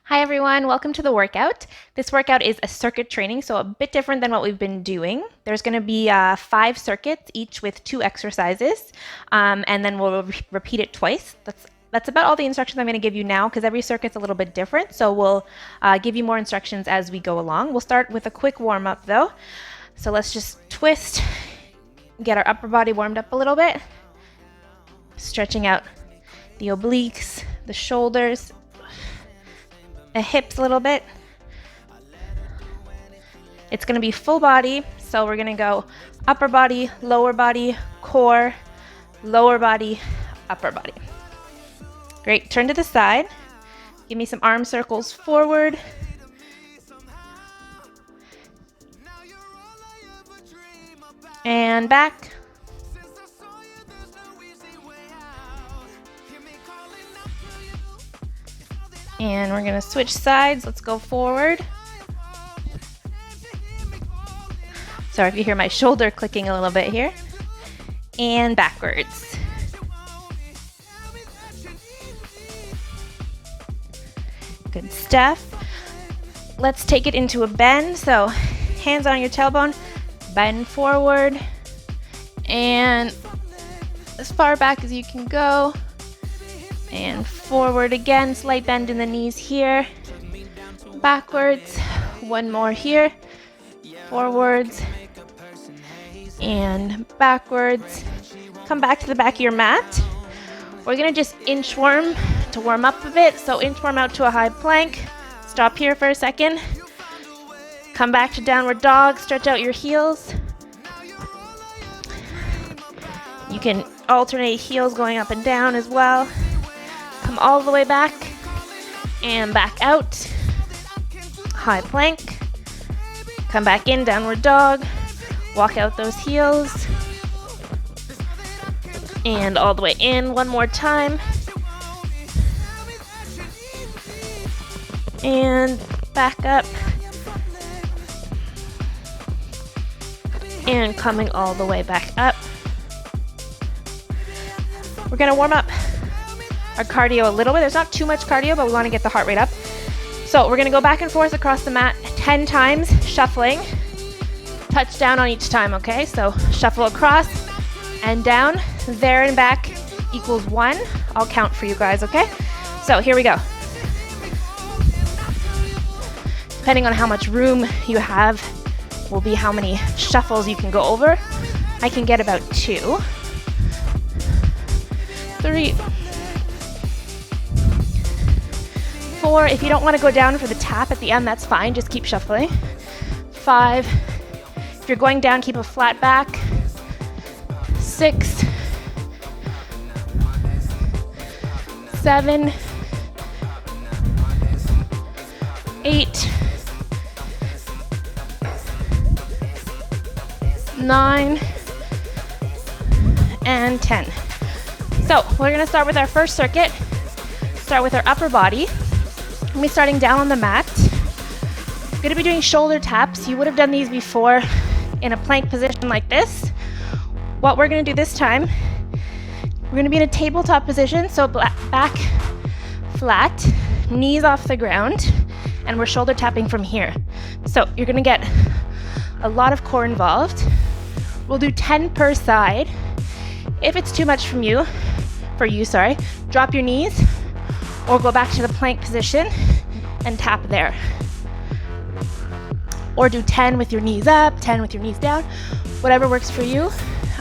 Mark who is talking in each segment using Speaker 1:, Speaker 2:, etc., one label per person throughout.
Speaker 1: Hi everyone, welcome to the workout. This workout is a circuit training, so a bit different than what we've been doing. There's going to be 5 circuits, each with 2 exercises, and then we'll repeat it twice. That's about all the instructions I'm going to give you now because every circuit's a little bit different, so we'll give you more instructions as we go along. We'll start with a quick warm-up though. So let's just twist, get our upper body warmed up a little bit, stretching out the obliques, the shoulders, the hips a little bit. It's going to be full body, so we're going to go upper body, core, lower body, upper body. Great, turn to the side. Give me some arm circles forward. And back. And we're going to switch sides. Let's go forward. Sorry if you hear my shoulder clicking a little bit here. And backwards. Good stuff. Let's take it into a bend. So hands on your tailbone, bend forward, and as far back as you can go. And forward again, slight bend in the knees here. Backwards, one more here. Forwards and backwards. Come back to the back of your mat. We're gonna just inchworm to warm up a bit. So inchworm out to a high plank. Stop here for a second. Come back to downward dog, stretch out your heels. You can alternate heels going up and down as well. Come all the way back and back out. High plank. Come back in, downward dog. Walk out those heels. And all the way in one more time. And back up. And coming all the way back up. We're gonna warm up our cardio a little bit. There's not too much cardio, but we want to get the heart rate up. So we're going to go back and forth across the mat 10 times, shuffling. Touch down on each time, okay? So shuffle across and down, there and back equals 1. I'll count for you guys, okay? So here we go. Depending on how much room you have will be how many shuffles you can go over. I can get about 2, 3, 4. If you don't want to go down for the tap at the end, that's fine. Just keep shuffling. 5. If you're going down, keep a flat back. 6. 7. 8. 9. And 10. So we're going to start with our first circuit. Start with our upper body. We'll be starting down on the mat. We're going to be doing shoulder taps. You would have done these before in a plank position like this. What we're going to do this time, we're going to be in a tabletop position, so back flat, knees off the ground, and we're shoulder tapping from here. So you're going to get a lot of core involved. We'll do 10 per side. If it's too much for you, drop your knees or go back to the plank position and tap there. Or do 10 with your knees up, 10 with your knees down, whatever works for you.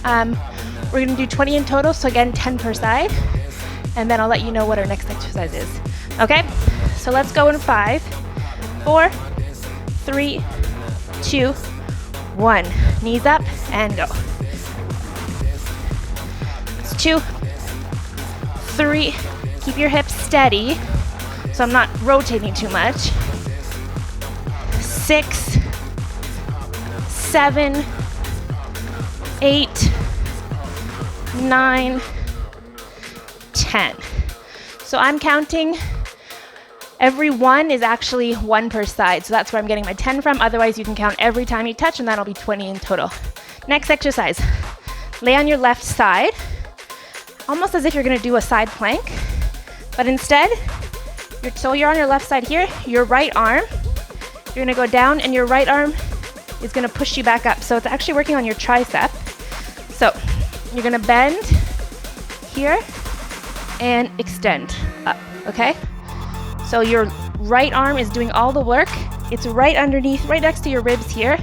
Speaker 1: We're gonna do 20 in total, so again, 10 per side, and then I'll let you know what our next exercise is. Okay, so let's go in 5, 4, 3, 2, 1. Knees up and go. It's 2, 3, keep your hips steady, so I'm not rotating too much. 6, 7, 8, 9, 10. So I'm counting. Every 1 is actually 1 per side, so that's where I'm getting my 10 from. Otherwise, you can count every time you touch, and that'll be 20 in total. Next exercise. Lay on your left side, almost as if you're going to do a side plank, but instead, So you're on your left side here, your right arm, you're gonna go down and your right arm is gonna push you back up. So it's actually working on your tricep. So you're gonna bend here and extend up, okay? So your right arm is doing all the work. It's right underneath, right next to your ribs here,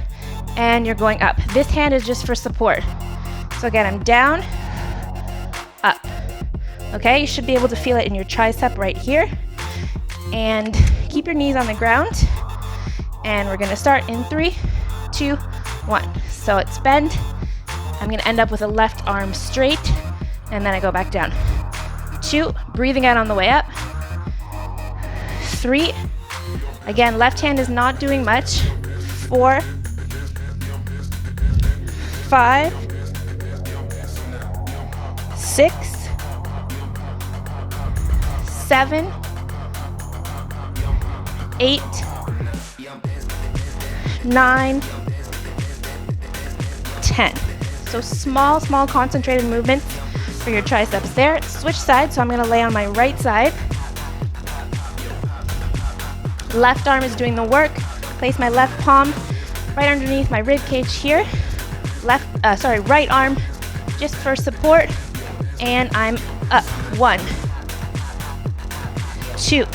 Speaker 1: and you're going up. This hand is just for support. So again, I'm down, up. Okay, you should be able to feel it in your tricep right here. And keep your knees on the ground. And we're gonna start in 3, 2, 1. So it's bend. I'm gonna end up with a left arm straight, and then I go back down. 2, breathing out on the way up. 3, again, left hand is not doing much. 4, 5, 6, 7, 8, 9, 10. So small concentrated movements for your triceps there. Switch sides, so I'm gonna lay on my right side. Left arm is doing the work. Place my left palm right underneath my rib cage here. Right arm just for support, and I'm up. 1, 2,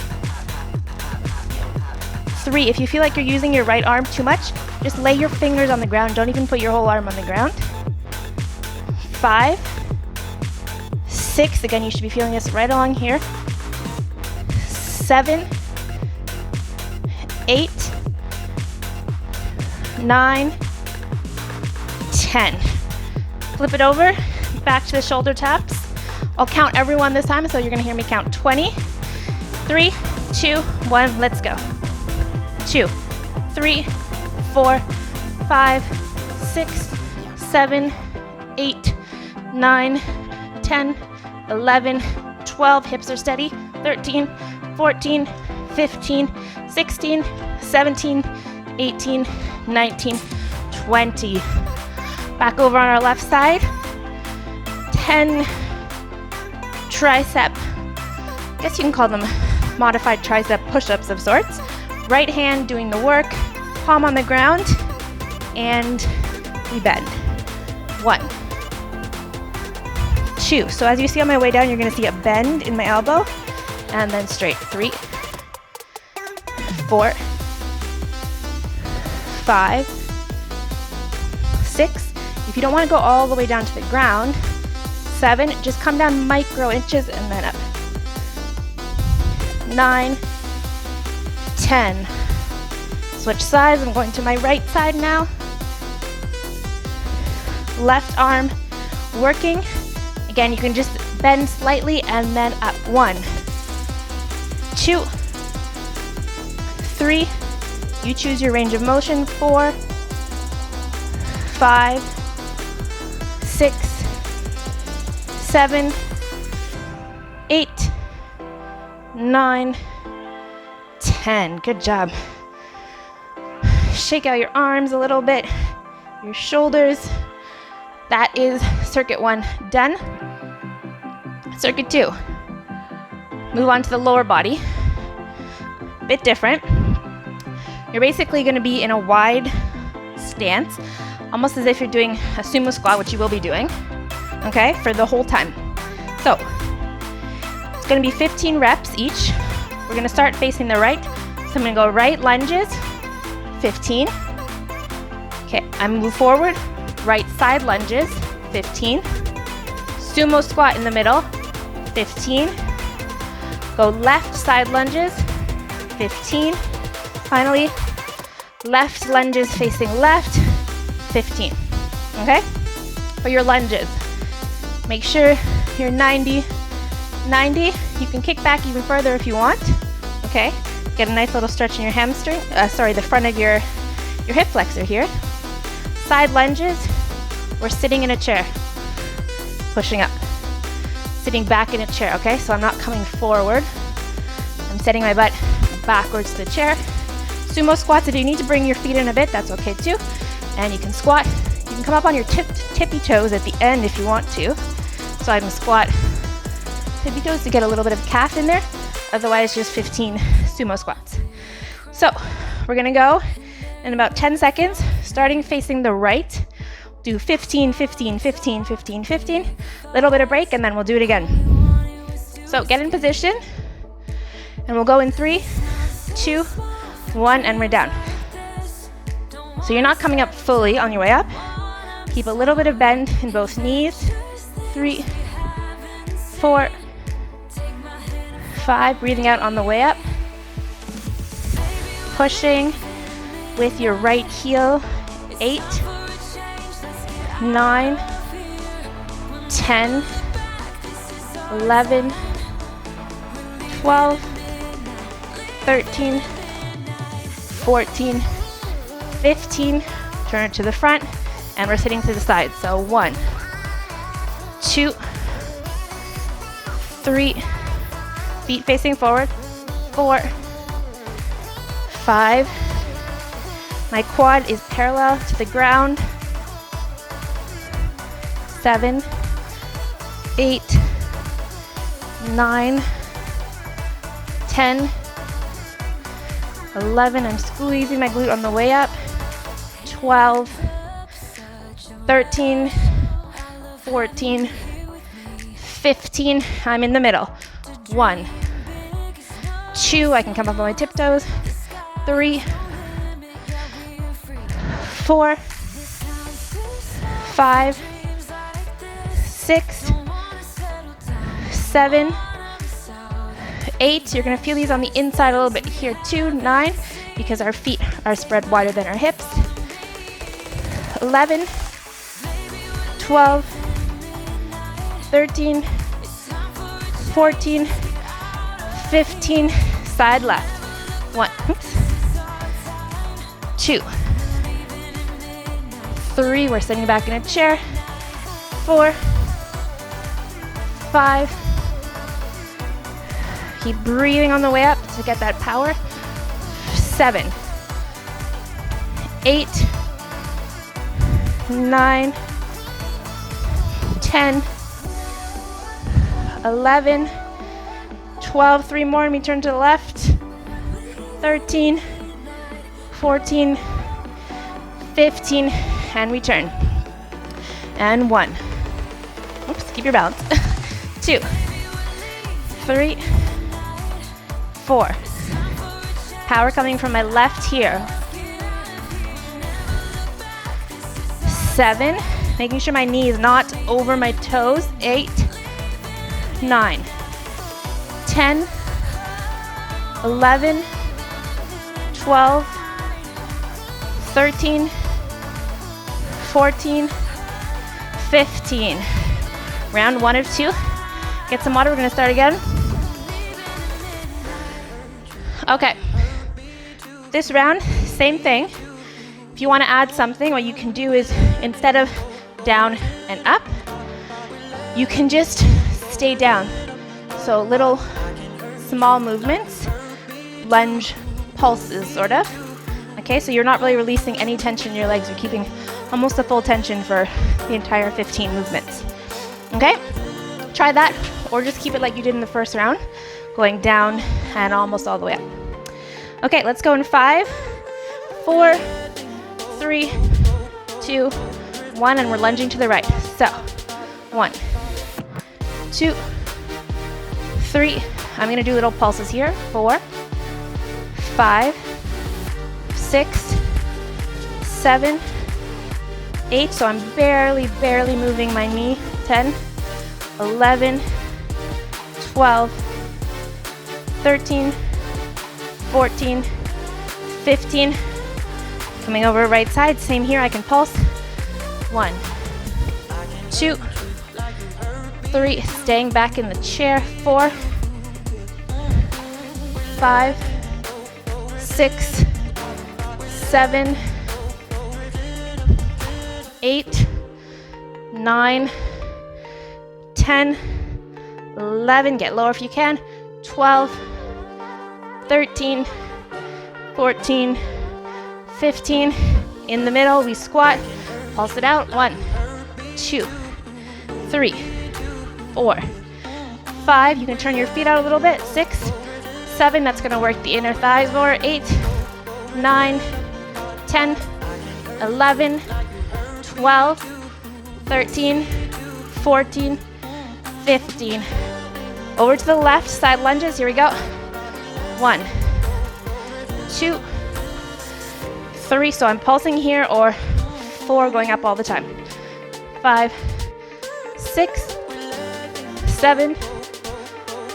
Speaker 1: 3. If you feel like you're using your right arm too much, just lay your fingers on the ground. Don't even put your whole arm on the ground. 5, 6. Again, you should be feeling this right along here. 7, 8, 9, 10. Flip it over, back to the shoulder taps. I'll count everyone this time, so you're gonna hear me count 20. 3, 2, 1, let's go. 2, 3, 4, 5, 6, 7, 8, 9, 10, 11, 12. Hips are steady. 13, 14, 15, 16, 17, 18, 19, 20. Back over on our left side. 10 tricep, I guess you can call them modified tricep push-ups of sorts. Right hand doing the work, palm on the ground, and we bend. 1, 2. So as you see on my way down, you're gonna see a bend in my elbow, and then straight. 3, 4, 5, 6. If you don't want to go all the way down to the ground, 7, just come down micro inches and then up. 9, 10. Switch sides, I'm going to my right side now. Left arm working. Again, you can just bend slightly and then up. 1, 2, 3. You choose your range of motion. 4, 5, 6, 7, 8, 9, 10. Good job. Shake out your arms a little bit, your shoulders. That is circuit 1 done. Circuit 2. Move on to the lower body. Bit different. You're basically going to be in a wide stance, almost as if you're doing a sumo squat, which you will be doing, okay, for the whole time. So it's going to be 15 reps each. We're going to start facing the right. So I'm going to go right lunges, 15. Okay, I move forward, right side lunges, 15. Sumo squat in the middle, 15. Go left side lunges, 15. Finally, left lunges facing left, 15. Okay? For your lunges, make sure you're 90, 90. You can kick back even further if you want. Okay? Get a nice little stretch in your hamstring, the front of your hip flexor here. Side lunges, we're sitting in a chair, pushing up. Sitting back in a chair, okay? So I'm not coming forward. I'm setting my butt backwards to the chair. Sumo squats, if you need to bring your feet in a bit, that's okay too. And you can squat. You can come up on your tippy toes at the end if you want to. So I'm gonna squat tippy toes to get a little bit of calf in there. otherwise just 15 sumo squats. So we're gonna go in about 10 seconds, starting facing the right. Do 15, 15, 15, 15, 15, little bit of break, and then we'll do it again. So get in position, and we'll go in 3, 2, 1, and we're down. So you're not coming up fully on your way up. Keep a little bit of bend in both knees. 3, 4, 5, breathing out on the way up. Pushing with your right heel. 8, 9, 10, 11, 12, 13, 14, 15. Turn it to the front, and we're sitting to the side. So 1, 2, 3, feet facing forward. 4, 5. My quad is parallel to the ground. 7, 8, 9, 10, 11. I'm squeezing my glute on the way up. 12, 13, 14, 15. I'm in the middle. 1, 2. I can come up on my tiptoes. 3, 4, 5, 6, 7, 8. You're going to feel these on the inside a little bit here too. 9, because our feet are spread wider than our hips. 11, 12, 13, 14, 15. Side left. 1, 2, 3. We're sitting back in a chair. 4, 5. Keep breathing on the way up to get that power. 7, 8, 9, 10, 11, 12. 3 more. Let me turn to the left. 13, 14, 15, and we turn. And 1. Oops, keep your balance. 2, 3, 4. Power coming from my left here. 7, making sure my knee is not over my toes. 8, 9, 10, 11, 12, 13, 14, 15. Round 1 of 2. Get some water. We're going to start again. Okay. This round, same thing. If you want to add something, what you can do is instead of down and up, you can just stay down. So little small movements, lunge pulses sort of. Okay, so you're not really releasing any tension in your legs. You're keeping almost a full tension for the entire 15 movements. Okay, try that, or just keep it like you did in the first round, going down and almost all the way up. Okay, let's go in 5, 4, 3, 2, 1, and we're lunging to the right. So 1, 2, 3. I'm going to do little pulses here. 4, 5, 6, 7, 8. So I'm barely moving my knee. 10, 11, 12, 13, 14, 15. Coming over right side, same here, I can pulse. 1, 2, 3, staying back in the chair. 4, 5, 6, 7, 8, 9, 10, 11, get lower if you can. 12, 13, 14, 15. In the middle, we squat, pulse it out. 1, 2, 3, 4, 5. You can turn your feet out a little bit. 6, 7, that's gonna work the inner thighs more. 8, 9, 10, 11, 12, 13, 14, 15. Over to the left, side lunges, here we go. 1, 2, 3, so I'm pulsing here, or 4, going up all the time. 5, 6, 7,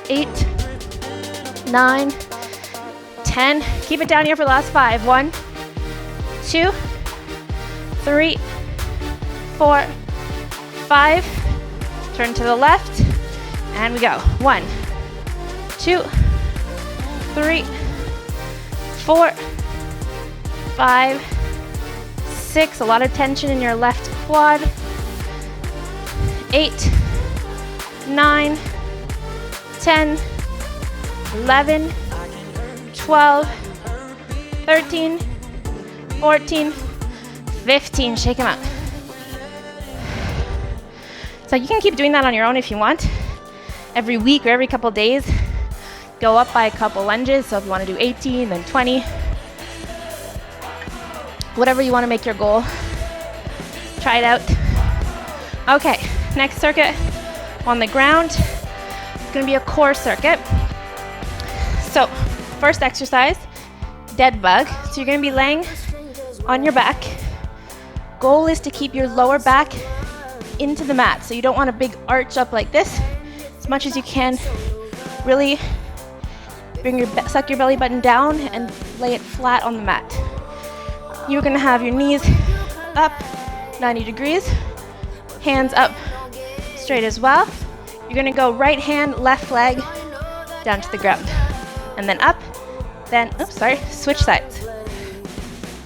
Speaker 1: 8, 9, 10. Keep it down here for the last 5. 1, 2, 3, 4, 5. Turn to the left, and we go. 1, 2, 3, 4, 5, 6. A lot of tension in your left quad. 8, 9, 10, 11, 12, 13, 14, 15. Shake them out. So you can keep doing that on your own if you want. Every week or every couple days, go up by a couple lunges. So if you want to do 18, then 20. Whatever you want to make your goal. Try it out. Okay, next circuit on the ground. It's going to be a core circuit. So first exercise, dead bug. So you're going to be laying on your back. Goal is to keep your lower back into the mat. So you don't want a big arch up like this. As much as you can, really suck your belly button down and lay it flat on the mat. You're going to have your knees up 90 degrees, hands up straight as well. You're going to go right hand, left leg down to the ground, and then up, then switch sides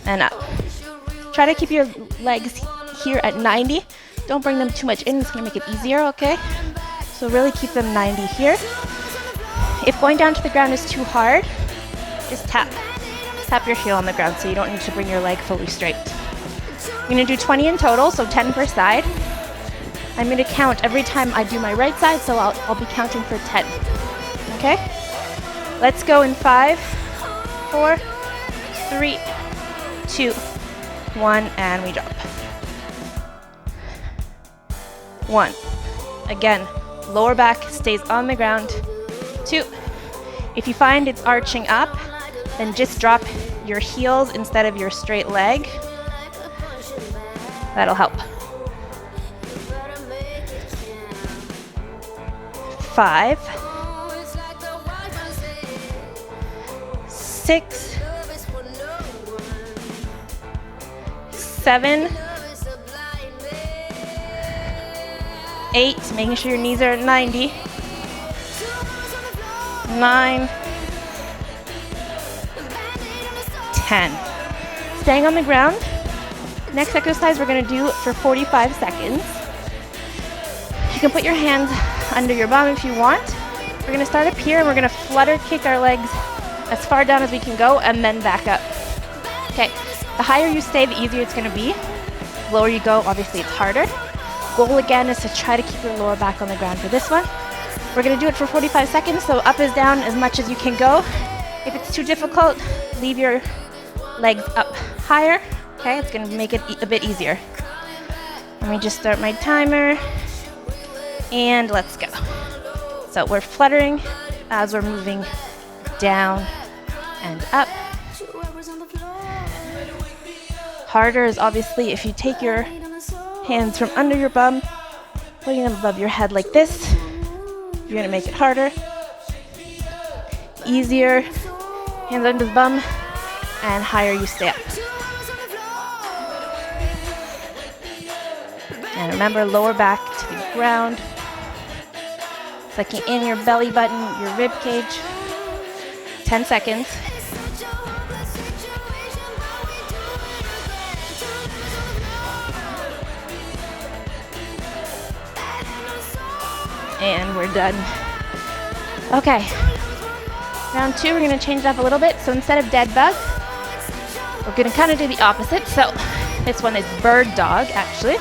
Speaker 1: and up. Try to keep your legs here at 90. Don't bring them too much in, it's going to make it easier, okay? So really keep them 90 here. If going down to the ground is too hard, just tap your heel on the ground so you don't need to bring your leg fully straight. I'm going to do 20 in total, so 10 per side. I'm going to count every time I do my right side, so I'll be counting for 10. Okay? Let's go in 5, 4, 3, 2, 1, and we drop. 1. Again, lower back stays on the ground. 2. If you find it's arching up, then just drop your heels instead of your straight leg. That'll help. 5, 6, 7, 8, making sure your knees are at 90, 9, 10. Staying on the ground. Next exercise we're going to do for 45 seconds. You can put your hands under your bum if you want. We're going to start up here and we're going to flutter kick our legs as far down as we can go and then back up. Okay, the higher you stay, the easier it's going to be. The lower you go, obviously it's harder. Goal again is to try to keep your lower back on the ground for this one. We're going to do it for 45 seconds, so up is down as much as you can go. If it's too difficult, leave your legs up higher. Okay, it's going to make it a bit easier. Let me just start my timer. And let's go. So we're fluttering as we're moving down and up. Harder is obviously if you take your hands from under your bum, putting them above your head like this. You're going to make it harder. Easier, hands under the bum, and higher you stay up. And remember, lower back to the ground. Sucking in your belly button, your rib cage. 10 seconds. And we're done. Okay. Round 2, we're going to change it up a little bit. So instead of dead bug, we're going to kind of do the opposite. So this one is bird dog, actually.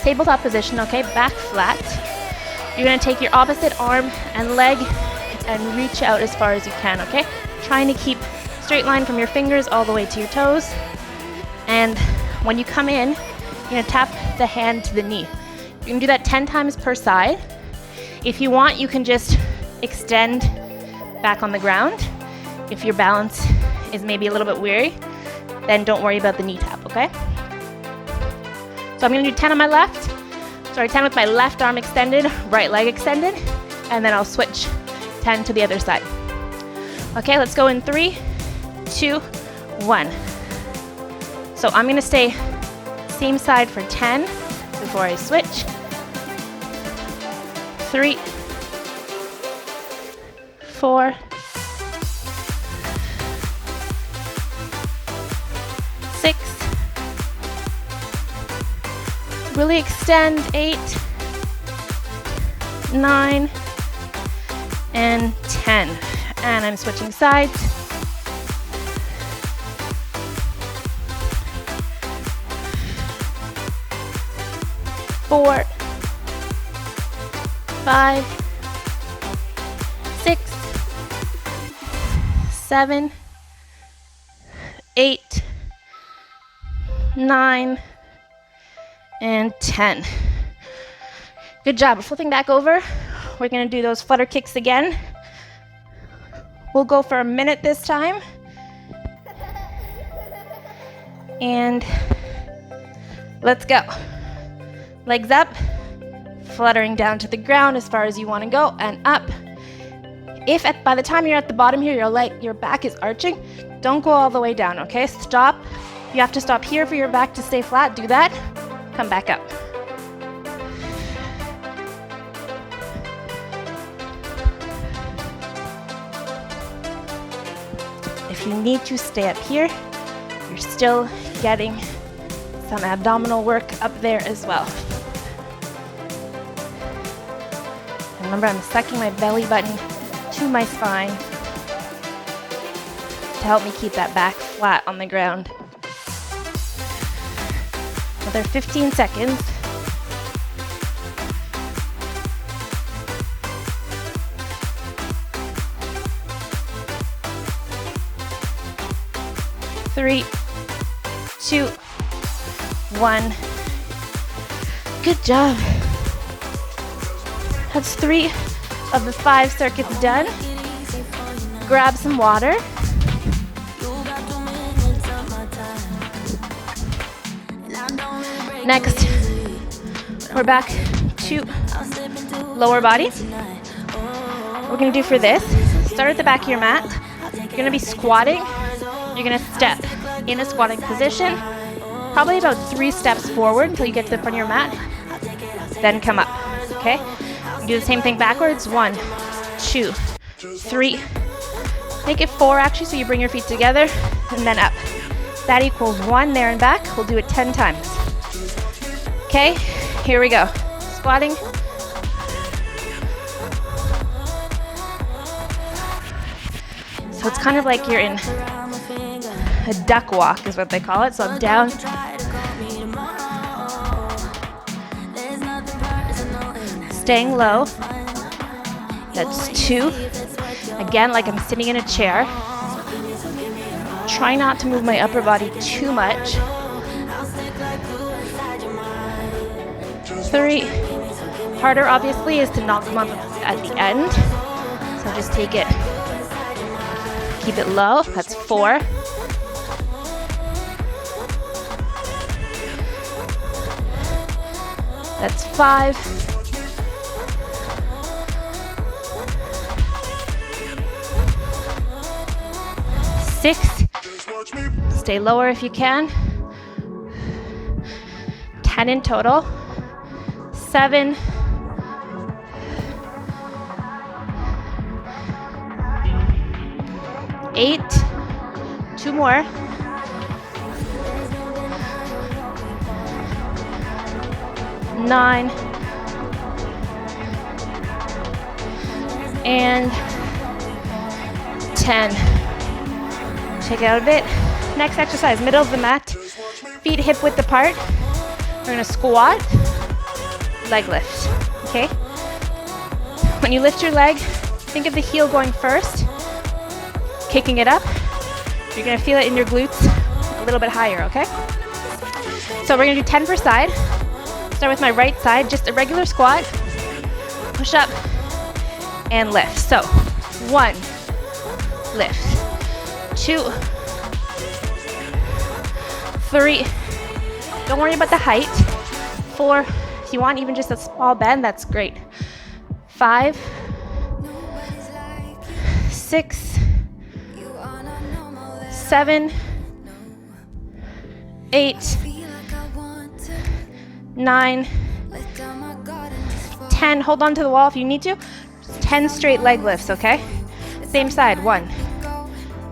Speaker 1: Tabletop position, okay? Back flat. You're going to take your opposite arm and leg and reach out as far as you can, okay? Trying to keep straight line from your fingers all the way to your toes. And when you come in, you're gonna tap the hand to the knee. You can do that 10 times per side. If you want, you can just extend back on the ground. If your balance is maybe a little bit weary, then don't worry about the knee tap, okay? So I'm gonna do 10 on my left. Sorry, 10 with my left arm extended, right leg extended, and then I'll switch 10 to the other side. Okay, let's go in 3, 2, 1. So I'm gonna stay same side for 10 before I switch. 3, 4, 6, really extend, 8, 9, and 10. And I'm switching sides. 4, 5, 6, 7, 8, 9, and 10. Good job. Flipping back over, we're going to do those flutter kicks again. We'll go for a minute this time. And let's go. Legs up, fluttering down to the ground as far as you want to go, and up. If by the time you're at the bottom here, your back is arching, don't go all the way down, okay? Stop. You have to stop here for your back to stay flat. Do that. Come back up. If you need to stay up here, you're still getting some abdominal work up there as well. And remember, I'm sucking my belly button to my spine to help me keep that back flat on the ground. Another 15 seconds. Three, 2, 1. Good job. That's 3 of the 5 circuits done. Grab some water. Next, we're back to lower body. What we're gonna do for this, start at the back of your mat. You're gonna be squatting. You're gonna step in a squatting position, probably about 3 steps forward until you get to the front of your mat, then come up, okay? You do the same thing backwards, 1, 2, 3, make it 4 actually, so you bring your feet together, and then up. That equals 1 there and back. We'll do it 10 times. Okay, here we go. Squatting. So it's kind of like you're in a duck walk is what they call it. So I'm down. Staying low. That's 2. Again, like I'm sitting in a chair. Try not to move my upper body too much. 3. Harder, obviously, is to knock them up at the end. So just take it, keep it low. That's 4. That's 5. 6. Stay lower if you can. 10 in total. 7. 8. 2 more. 9. And 10. Check it out a bit. Next exercise, middle of the mat, feet hip width apart. We're gonna squat, leg lift, okay? When you lift your leg, Think of the heel going first, kicking it up. You're gonna feel it in your glutes a little bit higher, okay? So we're gonna do 10 per side. Start with my right side, just a regular squat, push up, and lift. So 1, lift, 2, 3, don't worry about the height. 4, if you want even just a small bend, that's great. 5, 6, 7, 8, 9, 10. Hold on to the wall if you need to. Just 10 straight leg lifts, okay? Same side. 1,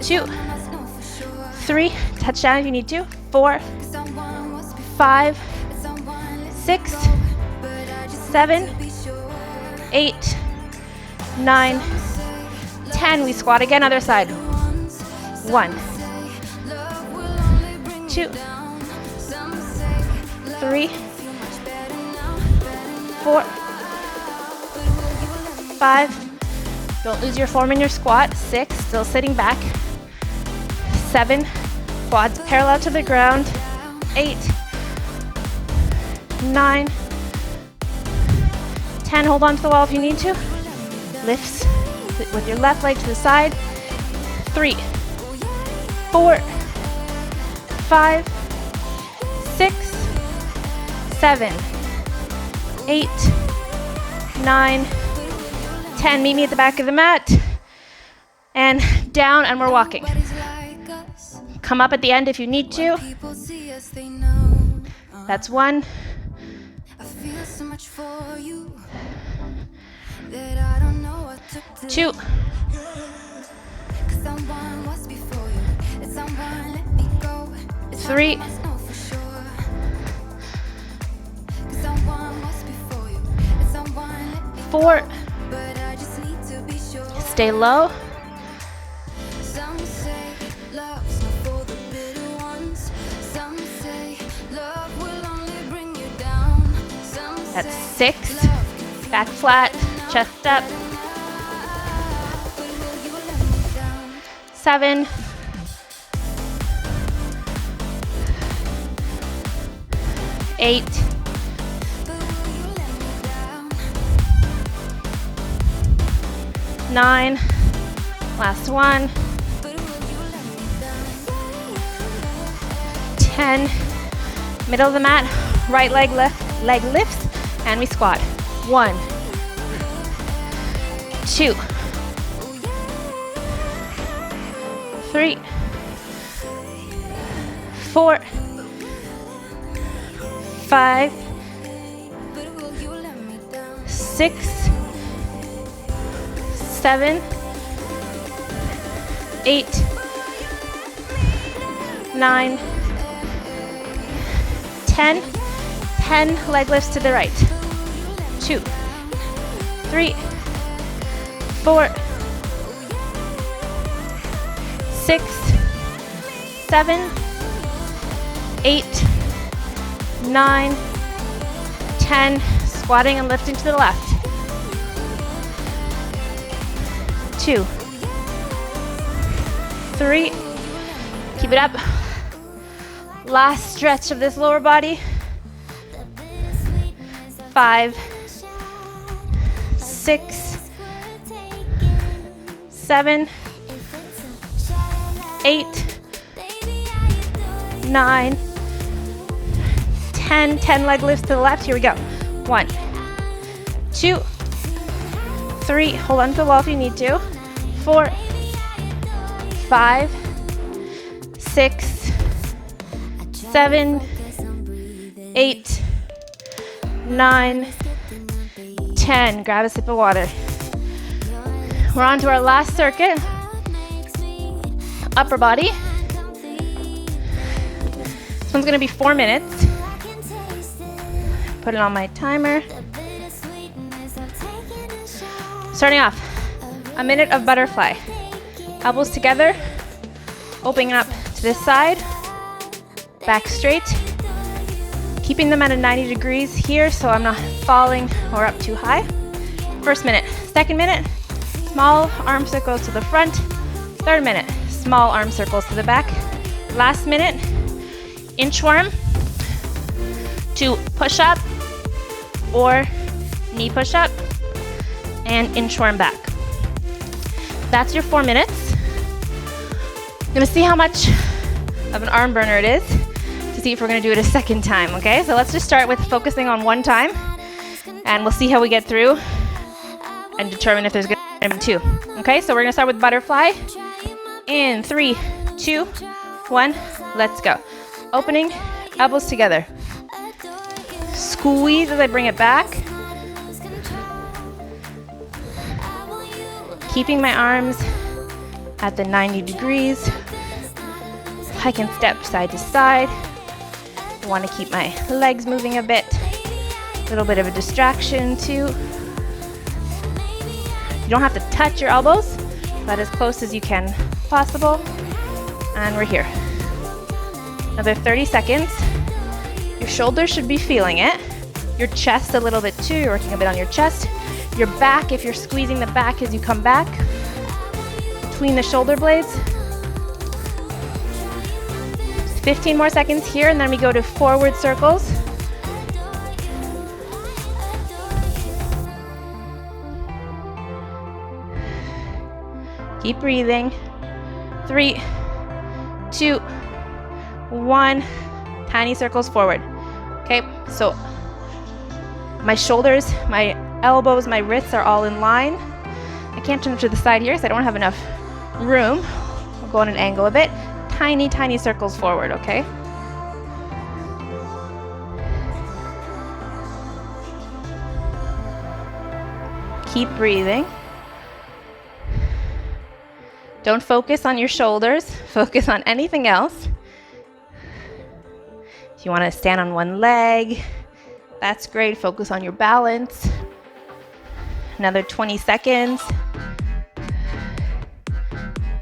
Speaker 1: 2, 3. Touch down if you need to. 4, 5, 6, 7, 8, 9, 10. We squat again, other side. 1, 2, 3, 4, 5. Don't lose your form in your squat. 6, still sitting back. 7, quads parallel to the ground. 8, 9, 10. Hold on to the wall if you need to. Lifts with your left leg to the side. 3, 4, 5, 6, 7, 8, 9, 10. Meet me at the back of the mat. And down, and we're walking. Come up at the end if you need to. That's 1. 2. 3. 4. Stay low. 6. Back flat, chest up. 7. 8. 9. Last one. 10. Middle of the mat, right leg lifts, and we squat. 1, 2, 3, 4, 5, 6, 7, 8, 9, 10. 10 leg lifts to the right. 2, 3, 4, 6, 7, 8, 9, 10. Squatting and lifting to the left. 2, 3. Keep it up. Last stretch of this lower body. 5, 6, 7, 8, 9, 10. 10 leg lifts to the left. Here we go. 1, 2, 3. Hold on to the wall if you need to. 4, 5, 6, 7, 8, 9, 10. Grab a sip of water. We're on to our last circuit. Upper body. This one's going to be 4 minutes. Put it on my timer. Starting off, a minute of butterfly. Elbows together, opening up to this side, back straight. Keeping them at a 90 degrees here so I'm not falling or up too high. First minute. Second minute, Small arm circles to the front. Third minute, small arm circles to the back. Last minute, inchworm to push-up or knee push-up and inchworm back. That's your 4 minutes. I'm gonna see how much of an arm burner it is to see if we're gonna do it a second time, okay? So let's just start with focusing on one time and we'll see how we get through and determine if there's gonna be two. Okay, so we're gonna start with butterfly. In 3, 2, 1, let's go. Opening, elbows together. Squeeze as I bring it back. Keeping my arms at the 90 degrees. I can step side to side. I want to keep my legs moving a bit. A little bit of a distraction too. You don't have to touch your elbows, but as close as you can possible. And we're here. Another 30 seconds. Your shoulders should be feeling it. Your chest a little bit too. You're working a bit on your chest. Your back, if you're squeezing the back as you come back between the shoulder blades. 15 more seconds here, and then we go to forward circles. Keep breathing. 3, 2, 1. Tiny circles forward. Okay, so my shoulders, my elbows, my wrists are all in line. I can't turn to the side here because I don't have enough room. I'll go on an angle a bit. Tiny, tiny circles forward, okay? Keep breathing. Don't focus on your shoulders. Focus on anything else. If you want to stand on one leg, that's great. Focus on your balance. Another 20 seconds.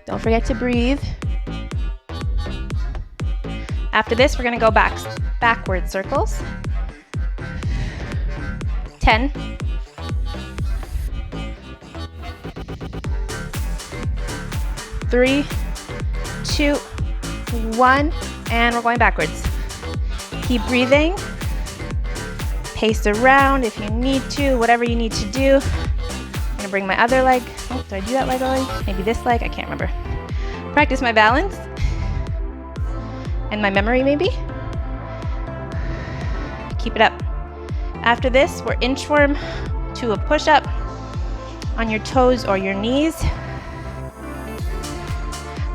Speaker 1: Don't forget to breathe. After this, we're going to go backward circles. 10. 3, 2, 1, and we're going backwards. Keep breathing. Pace around if you need to, whatever you need to do. I'm gonna bring my other leg. Oh, did I do that leg already? Maybe this leg, I can't remember. Practice my balance and my memory maybe. Keep it up. After this, we're inchworm to a push-up on your toes or your knees.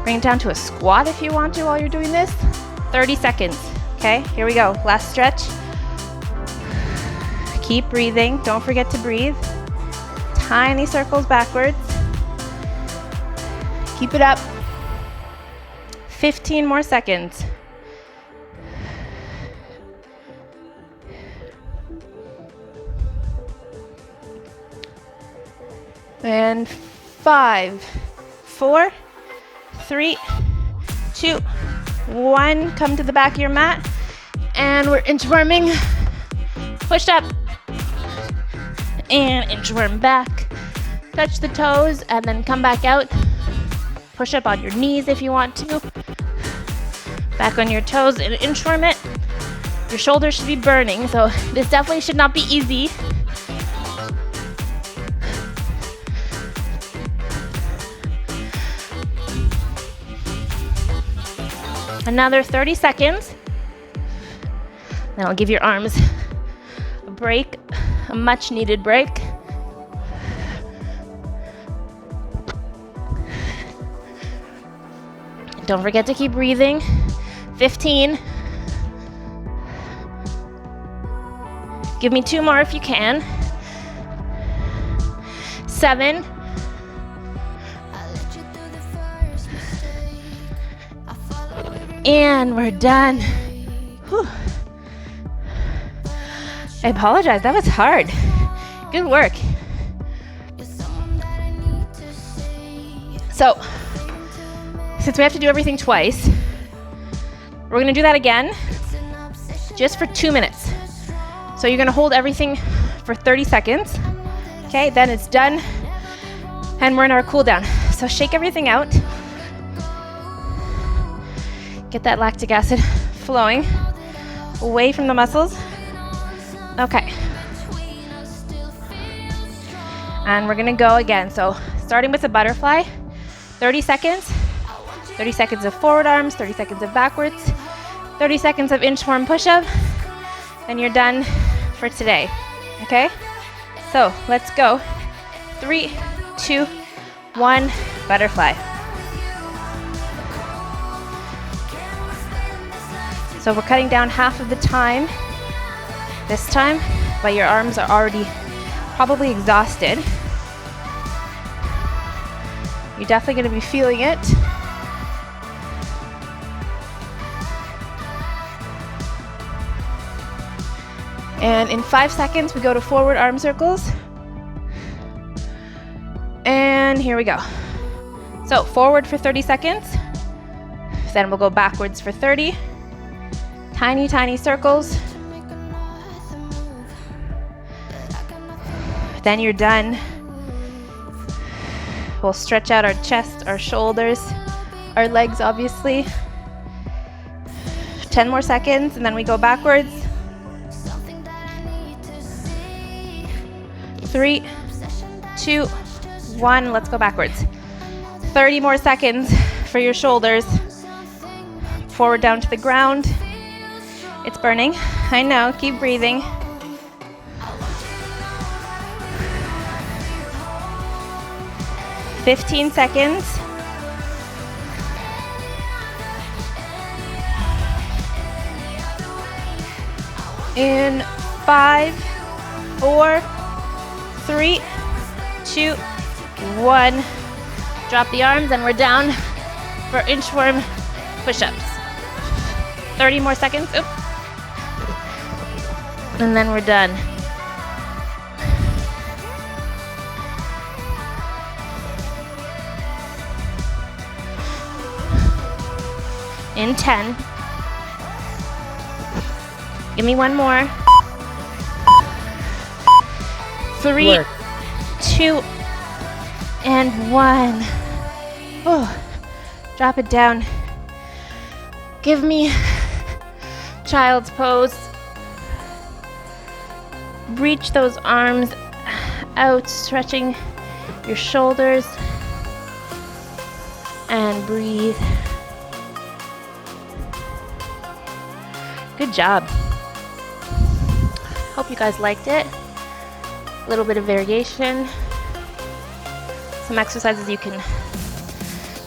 Speaker 1: Bring it down to a squat if you want to while you're doing this. 30 seconds, okay? Here we go, last stretch. Keep breathing, don't forget to breathe. Tiny circles backwards. Keep it up. 15 more seconds. And 5, 4, 3, 2, 1. Come to the back of your mat. And we're inchworming. Push up. And inchworm back. Touch the toes and then come back out. Push up on your knees if you want to. Back on your toes and inchworm it. Your shoulders should be burning, so this definitely should not be easy. Another 30 seconds. Then I'll give your arms a break, a much needed break. Don't forget to keep breathing. 15. Give me 2 more if you can. 7. 8. And we're done. Whew. I apologize, that was hard. Good work. So, since we have to do everything twice, we're gonna do that again, just for 2 minutes. So you're gonna hold everything for 30 seconds. Okay, then it's done. And we're in our cool down. So shake everything out. Get that lactic acid flowing away from the muscles. Okay. And we're gonna go again. So starting with a butterfly, 30 seconds. 30 seconds of forward arms, 30 seconds of backwards, 30 seconds of inchworm push-up, and you're done for today, okay? So let's go. 3, 2, 1, butterfly. So we're cutting down half of the time this time, but your arms are already probably exhausted. You're definitely going to be feeling it. And in 5 seconds, we go to forward arm circles. And here we go. So forward for 30 seconds. Then we'll go backwards for 30. Tiny, tiny circles. Then you're done. We'll stretch out our chest, our shoulders, our legs, obviously. 10 more seconds, and then we go backwards. 3, 2, 1, let's go backwards. 30 more seconds for your shoulders. Forward down to the ground. It's burning. I know, keep breathing. "15 seconds. In 5, 4, 3, 2, 1. Drop the arms and we're down for inchworm push-ups. 30 more seconds. Oop. And then we're done. In 10. Give me one more. 3, 2, and 1. Oh, drop it down. Give me child's pose. Reach those arms out, stretching your shoulders. And breathe. Good job. Hope you guys liked it. A little bit of variation. Some exercises you can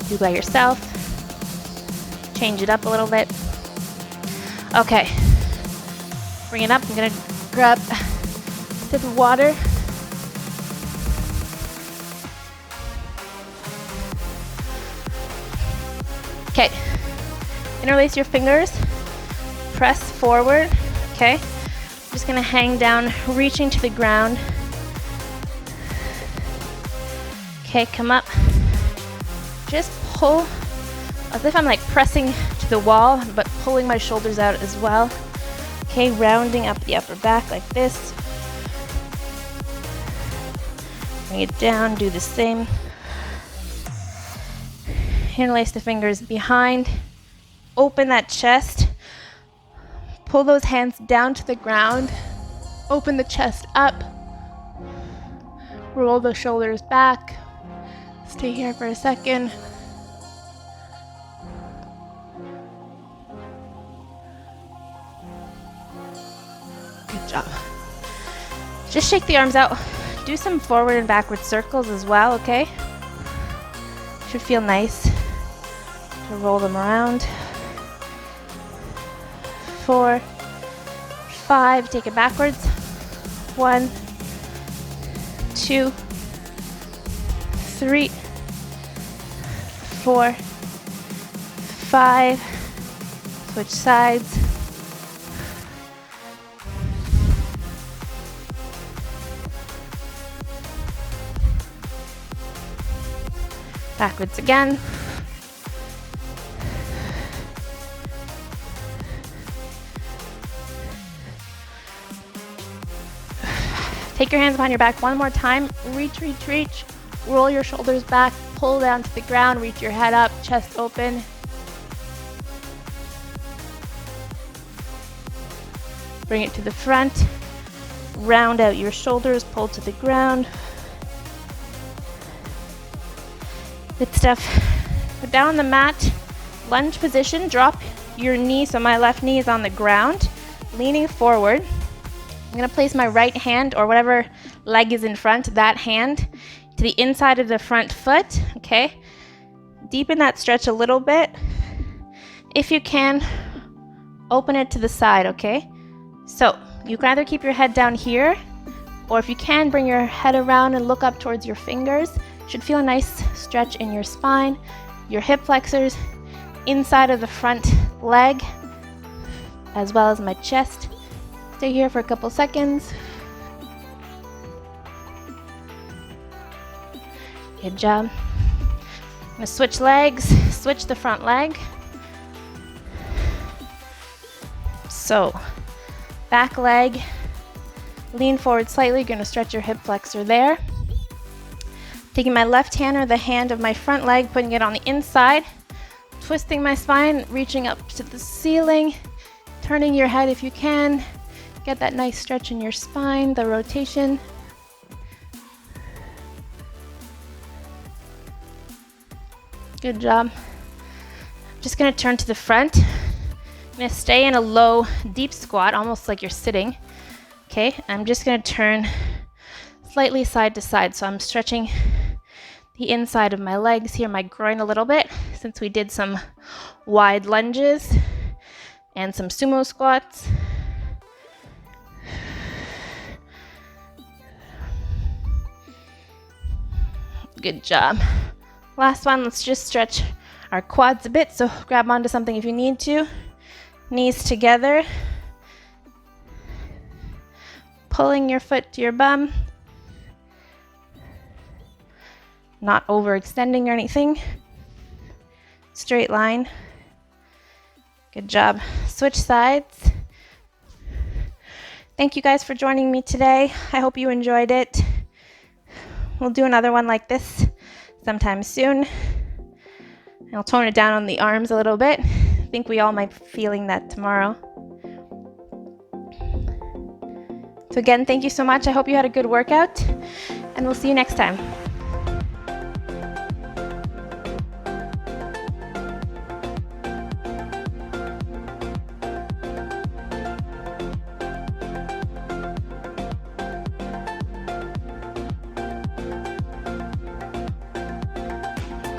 Speaker 1: do by yourself. Change it up a little bit. Okay. Bring it up. I'm gonna grab a sip of water. Okay. Interlace your fingers. Press forward. Okay. Just gonna hang down, reaching to the ground. Okay, come up. Just pull as if I'm like pressing to the wall, but pulling my shoulders out as well. Okay, rounding up the upper back like this. Bring it down, do the same. Interlace the fingers behind. Open that chest. Pull those hands down to the ground. Open the chest up. Roll the shoulders back. Stay here for a second. Good job. Just shake the arms out. Do some forward and backward circles as well, okay? Should feel nice to roll them around. 4, 5, take it backwards. 1, 2, 3, 4, 5. Switch sides. Backwards again. Take your hands behind your back one more time. Reach, reach, reach. Roll your shoulders back, pull down to the ground, reach your head up, chest open. Bring it to the front. Round out your shoulders, pull to the ground. Good stuff. Put down on the mat, lunge position, drop your knee, so my left knee is on the ground, leaning forward. I'm gonna place my right hand, or whatever leg is in front, that hand, to the inside of the front foot, okay? Deepen that stretch a little bit. If you can, open it to the side, okay? So, you can either keep your head down here, or if you can, bring your head around and look up towards your fingers. Should feel a nice stretch in your spine, your hip flexors, inside of the front leg, as well as my chest. Stay here for a couple seconds. Good job. I'm gonna switch legs, switch the front leg. So, back leg, lean forward slightly, you're gonna stretch your hip flexor there. Taking my left hand or the hand of my front leg, putting it on the inside, twisting my spine, reaching up to the ceiling, turning your head if you can. Get that nice stretch in your spine, the rotation. Good job. Just gonna turn to the front. I'm gonna stay in a low, deep squat, almost like you're sitting. Okay, I'm just gonna turn slightly side to side, so I'm stretching the inside of my legs here, my groin a little bit, since we did some wide lunges and some sumo squats. Good job. Last one, let's just stretch our quads a bit, so grab onto something if you need to. Knees together. Pulling your foot to your bum. Not overextending or anything. Straight line. Good job. Switch sides. Thank you guys for joining me today. I hope you enjoyed it. We'll do another one like this sometime soon. I'll tone it down on the arms a little bit. I think we all might be feeling that tomorrow. So again, thank you so much. I hope you had a good workout, and we'll see you next time.